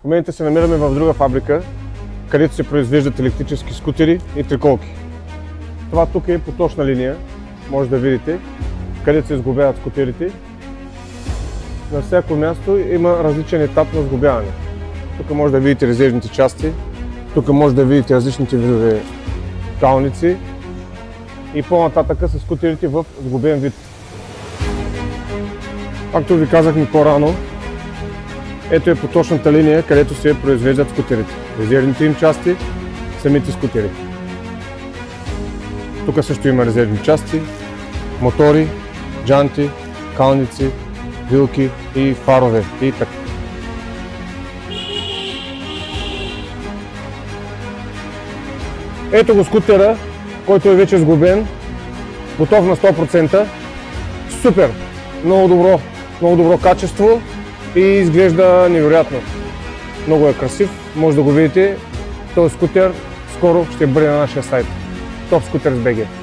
В момента се намираме в друга фабрика, където се произвеждат електрически скутери и триколки. Това тук е поточна линия, може да видите, където се сглобяват скутерите. На всяко място има различен етап на сглобяване. Тук може да видите резервните части, тук може да видите различните видове калници и по-нататъка са скутерите в сглобен вид. Както ви казахме по-рано, ето е поточната линия, където се произвеждат скутерите. Резервните им части, самите скутери. Тук също има резервни части, мотори, джанти, калници, вилки и фарове и така. Ето го скутера, който е вече сглобен, готов на 100%. Супер! Много добро качество и изглежда невероятно. Много е красив, може да го видите. Този скутер скоро ще бъде на нашия сайт. Top Scooters BG.